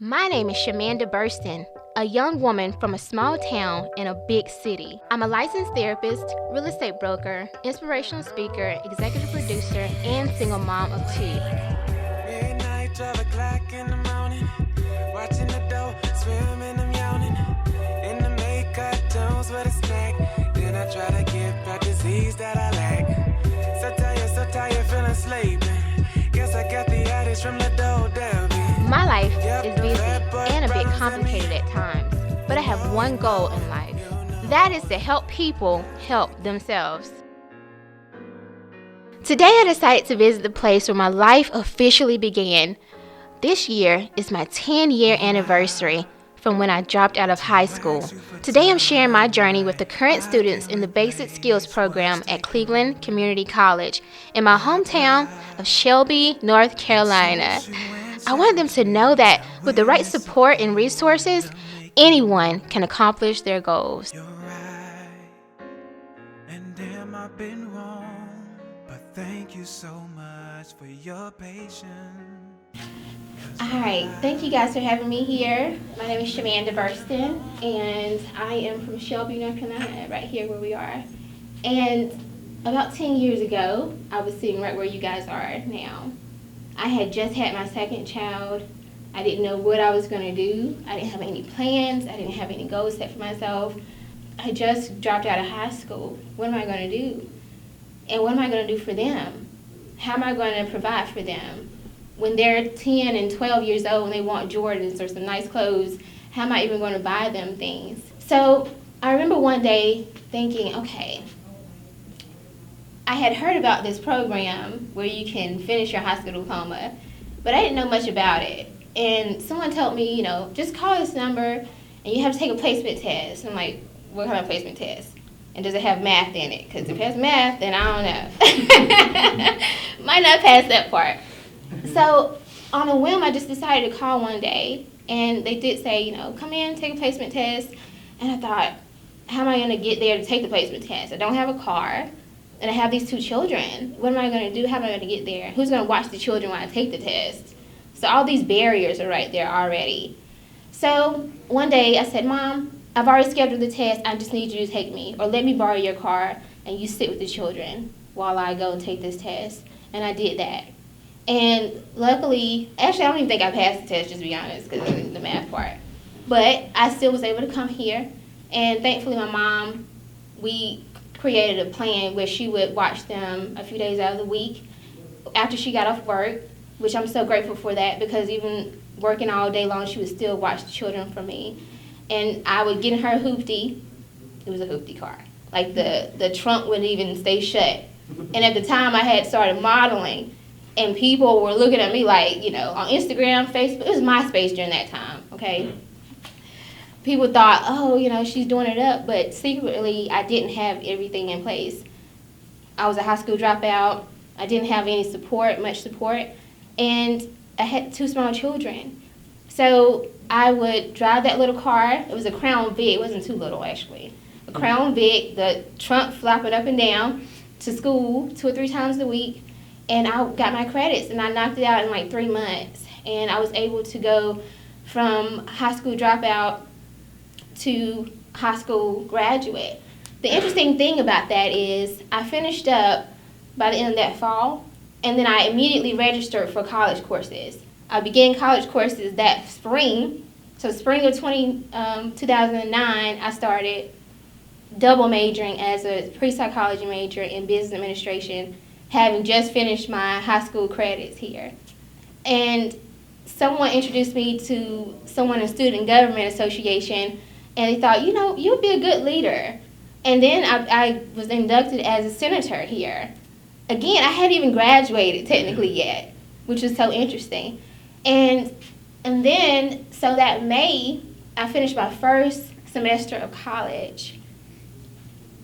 My name is Shamanda Burston, a young woman from a small town in a big city. I'm a licensed therapist, real estate broker, inspirational speaker, executive producer, and single mom of two. Midnight, 12 o'clock in the morning, watching the dough, swimming, I'm yawning. In the makeup, Jones with a snack. Then I try to get back disease that I lack. So tired, feeling sleeping. Guess I got the addict from the dough, Debbie. My life is busy and a bit complicated at times, but I have one goal in life. That is to help people help themselves. Today I decided to visit the place where my life officially began. This year is my 10-year anniversary from when I dropped out of high school. Today I'm sharing my journey with the current students in the Basic Skills program at Cleveland Community College in my hometown of Shelby, North Carolina. I want them to know that with the right support and resources, anyone can accomplish their goals. You're right, and damn, I've been wrong, but thank you so much for your patience. Alright, thank you guys for having me here. My name is Shamanda Burston, and I am from Shelby, North Carolina, right here where we are. And about 10 years ago, I was sitting right where you guys are now. I had just had my second child. I didn't know what I was going to do. I didn't have any plans. I didn't have any goals set for myself. I just dropped out of high school. What am I going to do? And what am I going to do for them? How am I going to provide for them? When they're 10 and 12 years old and they want Jordans or some nice clothes, how am I even going to buy them things? So I remember one day thinking, okay, I had heard about this program where you can finish your high school diploma, but I didn't know much about it. And someone told me, just call this number and you have to take a placement test. I'm like, what kind of placement test? And does it have math in it? Because if it has math, then I don't know. Might not pass that part. So on a whim, I just decided to call one day, and they did say, come in, take a placement test. And I thought, how am I going to get there to take the placement test? I don't have a car. And I have these two children. What am I going to do? How am I going to get there? Who's going to watch the children while I take the test? So all these barriers are right there already. So one day I said, Mom, I've already scheduled the test. I just need you to take me. Or let me borrow your car and you sit with the children while I go and take this test. And I did that. And luckily, actually I don't even think I passed the test, just to be honest, because of the math part. But I still was able to come here. And thankfully my mom, we created a plan where she would watch them a few days out of the week after she got off work, which I'm so grateful for that, because even working all day long, she would still watch the children for me. And I would get in her hoopty. It was a hoopty car. Like the trunk wouldn't even stay shut. And at the time I had started modeling, and people were looking at me like, on Instagram, Facebook. It was MySpace during that time, okay? People thought, she's doing it up, but secretly I didn't have everything in place. I was a high school dropout. I didn't have any support, much support, and I had two small children. So I would drive that little car. It was a Crown Vic. It wasn't too little, actually. A Crown Vic, the trunk flopping up and down to school 2 or 3 times a week, and I got my credits, and I knocked it out in like 3 months, and I was able to go from high school dropout to high school graduate. The interesting thing about that is I finished up by the end of that fall, and then I immediately registered for college courses. I began college courses that spring. So spring of 2009, I started double majoring as a pre-psychology major in business administration, having just finished my high school credits here. And someone introduced me to someone in Student Government Association, and they thought, you'll be a good leader. And then I was inducted as a senator here. Again, I hadn't even graduated technically yet, which was so interesting. And then, so that May, I finished my first semester of college.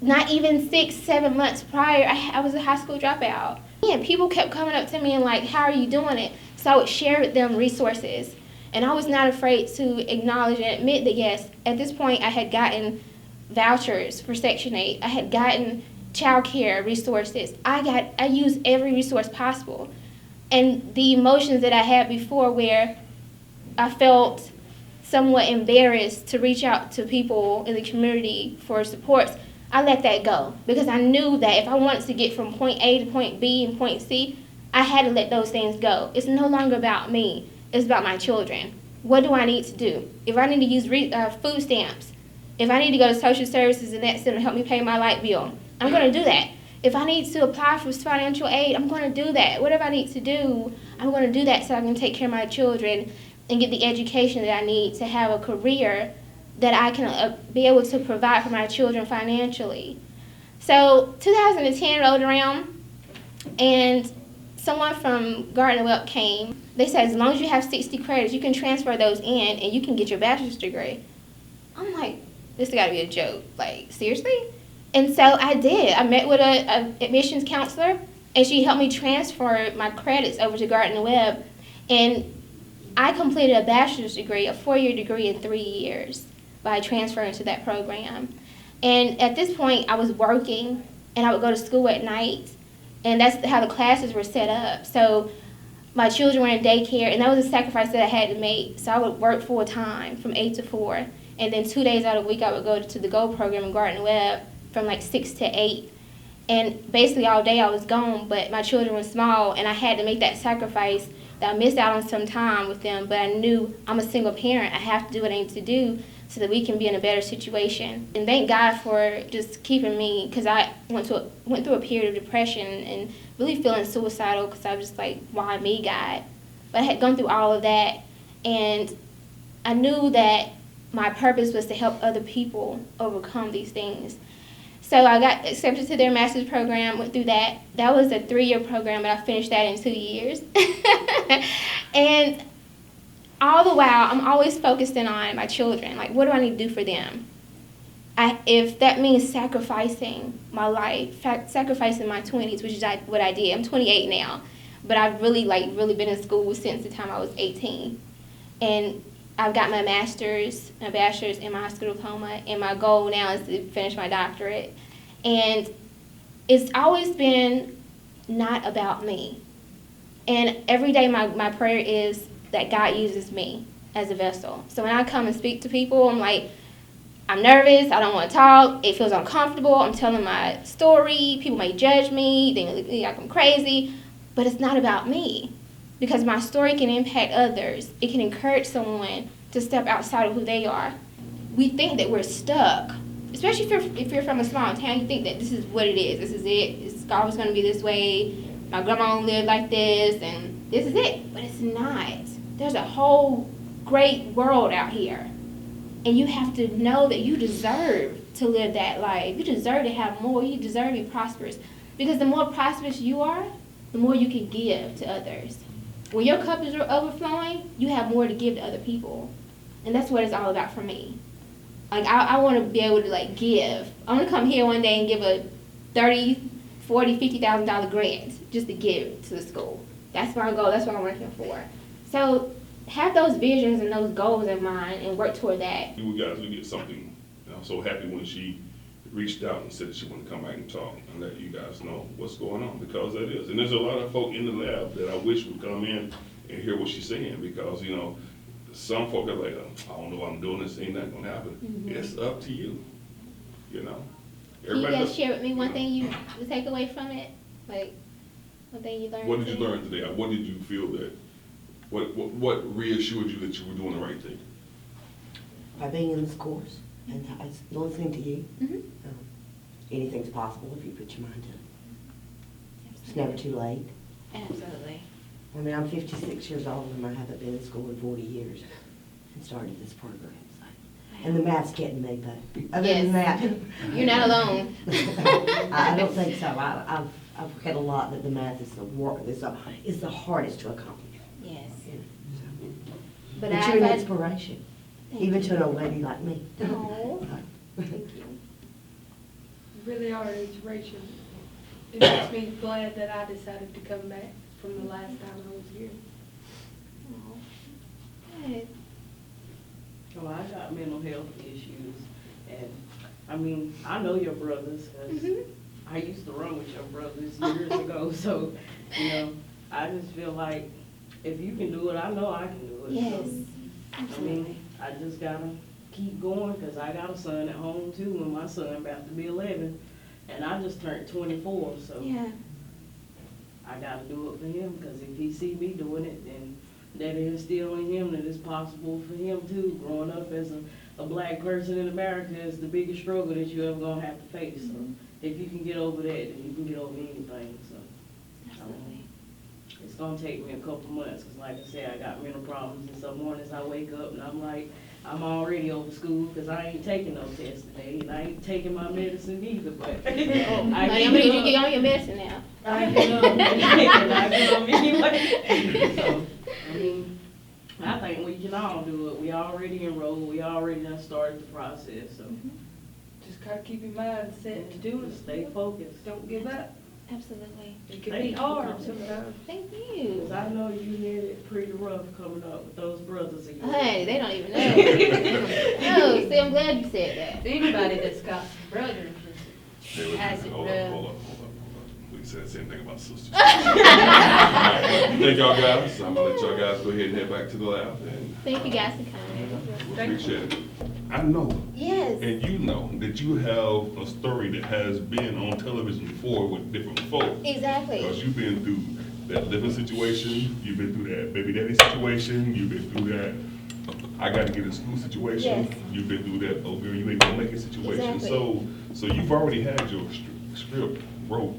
Not even 6, 7 months prior, I was a high school dropout. And people kept coming up to me and like, how are you doing it? So I would share with them resources. And I was not afraid to acknowledge and admit that, yes, at this point I had gotten vouchers for Section 8. I had gotten child care resources. I used every resource possible. And the emotions that I had before where I felt somewhat embarrassed to reach out to people in the community for supports, I let that go because I knew that if I wanted to get from point A to point B and point C, I had to let those things go. It's no longer about me. It's about my children. What do I need to do? If I need to use food stamps, if I need to go to social services and that's going to help me pay my light bill, I'm going to do that. If I need to apply for financial aid, I'm going to do that. Whatever I need to do, I'm going to do that so I can take care of my children and get the education that I need to have a career that I can be able to provide for my children financially. So 2010 rolled around, and someone from Gardner Webb came. They said as long as you have 60 credits, you can transfer those in and you can get your bachelor's degree. I'm like, this has got to be a joke. Like, seriously? And so I did. I met with a admissions counselor, and she helped me transfer my credits over to Gardner Webb. And I completed a bachelor's degree, a 4-year degree in 3 years by transferring to that program. And at this point, I was working, and I would go to school at night, and that's how the classes were set up. So my children were in daycare, and that was a sacrifice that I had to make. So I would work full time from 8 to 4, and then 2 days out of the week I would go to the GO program in Gardner Webb from like 6 to 8. And basically all day I was gone, but my children were small, and I had to make that sacrifice that I missed out on some time with them, but I knew I'm a single parent. I have to do what I need to do so that we can be in a better situation. And thank God for just keeping me, because I went through a period of depression and really feeling suicidal because I was just like, why me, God? But I had gone through all of that, and I knew that my purpose was to help other people overcome these things. So I got accepted to their master's program, went through that. That was a 3-year program, but I finished that in 2 years. And all the while, I'm always focusing on my children. Like, what do I need to do for them? If that means sacrificing my life, sacrificing my 20s, which is what I did. I'm 28 now, but I've really been in school since the time I was 18. And I've got my master's, my bachelor's, and my high school diploma, and my goal now is to finish my doctorate. And it's always been not about me. And every day my prayer is that God uses me as a vessel. So when I come and speak to people, I'm like, I'm nervous, I don't want to talk, it feels uncomfortable, I'm telling my story, people may judge me, they may think I'm crazy, but it's not about me. Because my story can impact others. It can encourage someone to step outside of who they are. We think that we're stuck, especially if you're from a small town. You think that this is what it is. This is it. It's always going to be this way. My grandma lived like this, and this is it. But it's not. There's a whole great world out here. And you have to know that you deserve to live that life. You deserve to have more. You deserve to be prosperous. Because the more prosperous you are, the more you can give to others. When your cup is overflowing, you have more to give to other people. And that's what it's all about for me. Like, I want to be able to, like, give. I want to come here one day and give a $30,000, $40,000, $50,000 grant just to give to the school. That's my goal. That's what I'm working for. So have those visions and those goals in mind and work toward that. You guys will get something. And I'm so happy when she reached out and said that she wanted to come back and talk and let you guys know what's going on, because that is. And there's a lot of folk in the lab that I wish would come in and hear what she's saying, because, you know, some folk are like, I don't know what I'm doing, this ain't not going to happen. Mm-hmm. It's up to you, you know. Can you guys share with me one thing you take away from it? Like, one thing you learned? What did you learn today? What did you feel that, what reassured you that you were doing the right thing? By being in this course and listening to you. Mm-hmm. Anything's possible if you put your mind to it. It's never too late. Absolutely. I mean, I'm 56 years old and I haven't been in school in 40 years and started this program. So. And the math's getting me, but other than that. You're not alone. I don't think so. I've read a lot that the math is the hardest to accomplish. Yes. Yeah, so. But you're an inspiration, even to an old lady like me. Oh, thank you. Really are an inspiration. It makes me glad that I decided to come back from the last time I was here. Oh, good. Well, I got mental health issues, and I mean, I know your brothers, because I used to run with your brothers years ago, so, you know, I just feel like if you can do it, I know I can do it. Yes. So Absolutely. I just gotta keep going, cause I got a son at home too, and my son about to be 11, and I just turned 24, so. Yeah. I gotta do it for him, cause if he see me doing it, then that instill in him that it's possible for him too. Growing up as a black person in America is the biggest struggle that you ever gonna have to face. So if you can get over that, then you can get over anything, so. Absolutely. It's gonna take me a couple months, cause like I said, I got mental problems, and some mornings I wake up and I'm like, I'm already over school, cause I ain't taking no test today, and I ain't taking my medicine either, but. I'm gonna need you to get on your medicine now. I get on, and I get on anyway. So, I mean, I think we can all do it. We already enrolled, we already done started the process, so. Just gotta keep your mind set to do it. Stay focused. Don't give up. Absolutely. It can Thank be you. hard sometimes. Thank you. Cause I know you had it pretty rough coming up with those brothers of yours. Honey, they don't even know. No, see, I'm glad you said that. Anybody that's got brothers Hey, wait a has minute. it Hold rough. up, hold up. We said the same thing about sisters. Thank y'all guys. I'm gonna let y'all guys go ahead and head back to the lab, and Thank you guys for coming. we appreciate it. I know, Yes. and you know, that you have a story that has been on television before with different folks. Because Exactly. you've been through that living situation, you've been through that baby daddy situation, you've been through that I got to get a school situation. Yes. You've been through that, oh girl, you ain't gonna make it situation. Exactly. So you've already had your script wrote.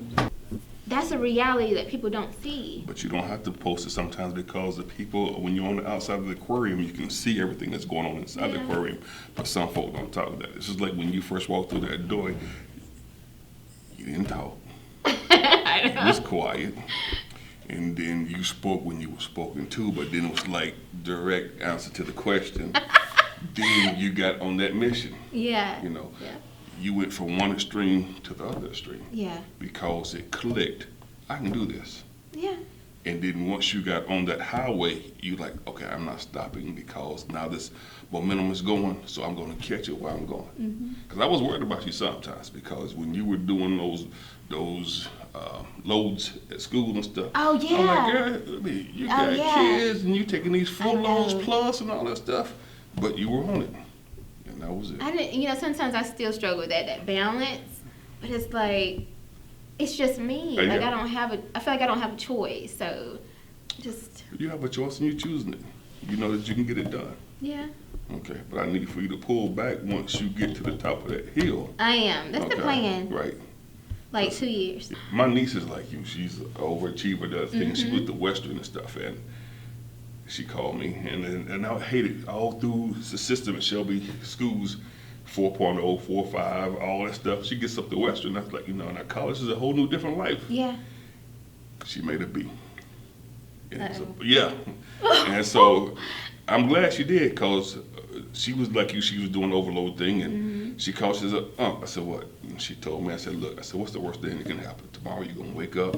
That's a reality that people don't see. But you don't have to post it sometimes because the people, when you're on the outside of the aquarium, you can see everything that's going on inside the Yeah. aquarium. But some folk don't talk that. This is like when you first walked through that door, you didn't talk. I You was quiet. And then you spoke when you were spoken to, but then it was like direct answer to the question. Then you got on that mission. Yeah. You know, Yeah. you went from one extreme to the other extreme Yeah. because it clicked. I can do this. Yeah. And then once you got on that highway, you like, okay, I'm not stopping because now this momentum is going, so I'm going to catch it while I'm going. Because I was worried about you sometimes because when you were doing those loads at school and stuff. Oh, yeah. I'm like, girl, I mean, you got yeah. kids and you taking these full I know. loads plus and all that stuff, but you were on it, and that was it. I didn't, sometimes I still struggle with that balance, but it's like, it's just me. Yeah. Like, I feel like I don't have a choice, so just, You have a choice and you're choosing it. You know that you can get it done. yeah. Okay, but I need for you to pull back once you get to the top of that hill. I am. That's the Okay, plan. Right. Like 2 years. My niece is like you. She's an overachiever, does things. She Mm-hmm. with the Western and stuff, and she called me, and I hated all through the system at Shelby schools, 4.0, 4.5, all that stuff. She gets up to Western. I was like, now college is a whole new different life. Yeah. She made a B. And so, Uh-oh. yeah, and so I'm glad she did because she was like you. She was doing the overload thing, and she called. She said, I said, what? And she told me. I said, look. I said, what's the worst thing that can happen? Tomorrow you're gonna wake up.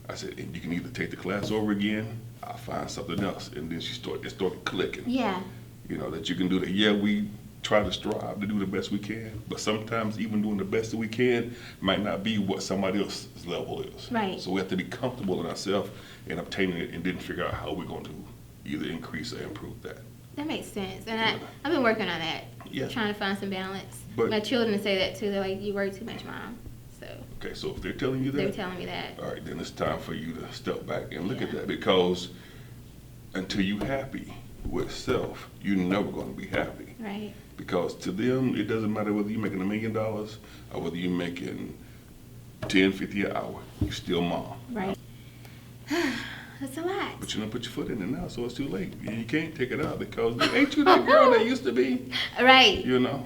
I said, and you can either take the class over again. I'll find something else. And then it started clicking. Yeah. You know that you can do that. Yeah, we try to strive to do the best we can, but sometimes even doing the best that we can might not be what somebody else's level is. Right. So we have to be comfortable in ourselves and obtaining it, and then figure out how we're going to either increase or improve that. That makes sense. And I've been working on that. Yeah. Trying to find some balance. But- My children say that too. They're like, you work too much, Mom. So Okay, so if they're telling you that, they're telling me that. all right, then it's time for you to step back and look at Yeah. that, because until you're happy with self, you're never going to be happy. Right. Because to them, it doesn't matter whether you're making $1 million or whether you're making $10.50 an hour, you're still mom. Right. That's a lot. But you don't put your foot in it now, so it's too late. And you can't take it out because ain't you that girl that used to be? Right. You know?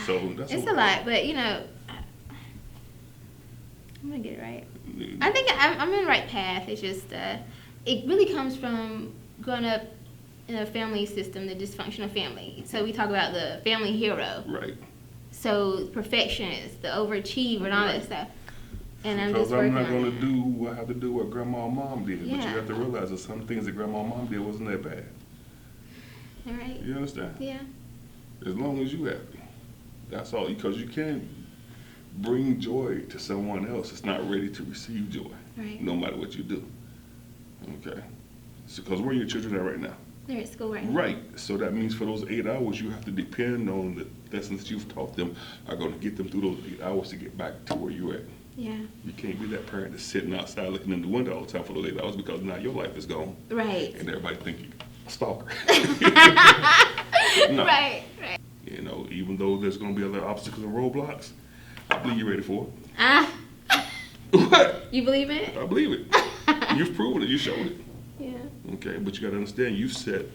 So that's It's a lot, but I'm gonna get it right. I think I'm in the right path. It's just it really comes from growing up in a family system, the dysfunctional family. So we talk about the family hero. Right. So perfectionist, the overachiever, and all Right. that stuff. And I'm Because just I'm working not on going that. to do what I have to do what grandma and mom did. But you Yeah. have to realize that some things that grandma and mom did wasn't that bad. All right. You understand? Yeah. As long as you happy. That's all. Because you can't bring joy to someone else that's not ready to receive joy. Right. No matter what you do. Okay? Because where are your children at right now? They're at school right now. Right, so that means for those 8 hours, you have to depend on the lessons that you've taught them are gonna get them through those 8 hours to get back to where you're at. Yeah. You can't be that parent that's sitting outside looking in the window all the time for those 8 hours because now your life is gone. Right. And everybody think you're a stalker. No. Right. You know, even though there's gonna be other obstacles and roadblocks, I believe you're ready for it. Ah, What? you believe it? I believe it. You've proven it, you showed it. Yeah. Okay, but you gotta understand, you've set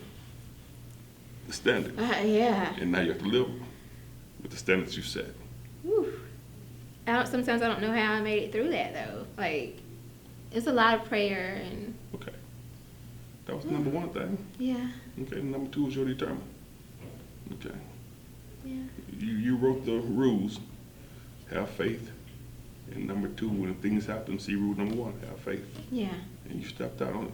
the standard. Yeah. And now you have to live with the standards you set. Whew. Sometimes I don't know how I made it through that though. Like, it's a lot of prayer and Okay. That was number one thing. yeah, Okay, number two is your determined. Okay. yeah, You wrote the rules, have faith. And number two, when things happen, see rule number one, have faith. yeah, And you stepped out on it.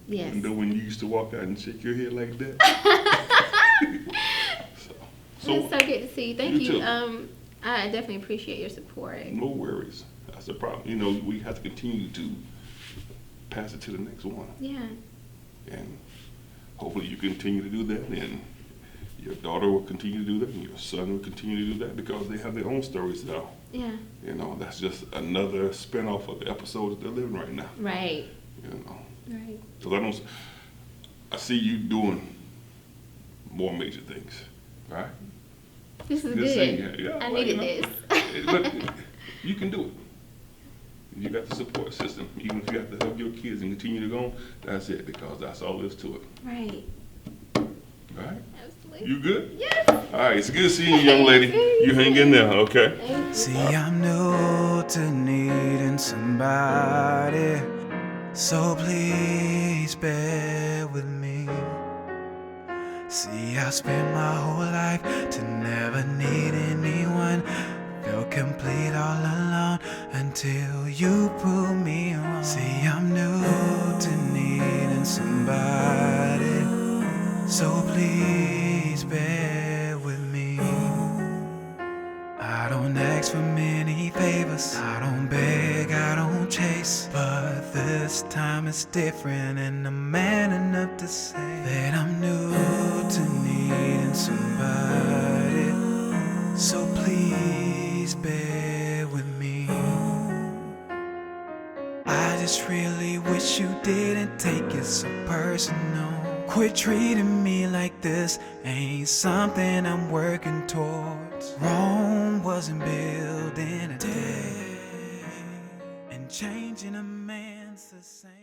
yes. And then when you used to walk out and shake your head like that. so It's so good to see you. Thank You you. too. I definitely appreciate your support. no worries. That's the problem. You know, we have to continue to pass it to the next one. Yeah, And hopefully you continue to do that, and your daughter will continue to do that, and your son will continue to do that because they have their own stories now. yeah, You know, that's just another spinoff of the episode that they're living right now. right, You know, right. because I see you doing more major things, right? This is Just good. saying, yeah, I well, needed you know, this. But you can do it. You got the support system. Even if you have to hug your kids and continue to go on, that's it, because that's all there is to it. Right. All right? Absolutely. You good? Yes. All right, it's good seeing you, young lady. You hang in there, okay? Thank you. See, I'm new to needing somebody, so please bear with me. See, I spent my whole life to never need anyone. Felt complete all alone until you proved me wrong. See, I'm new to needing somebody, so please bear with me. I don't ask for many favors, I don't beg, I don't chase, but this time it's different, and I'm man enough to say that I'm new to needing somebody, so please bear with me. I just really wish you didn't take it so personal. Quit treating me like this ain't something I'm working towards. Rome wasn't built in a day, and changing a man's the same.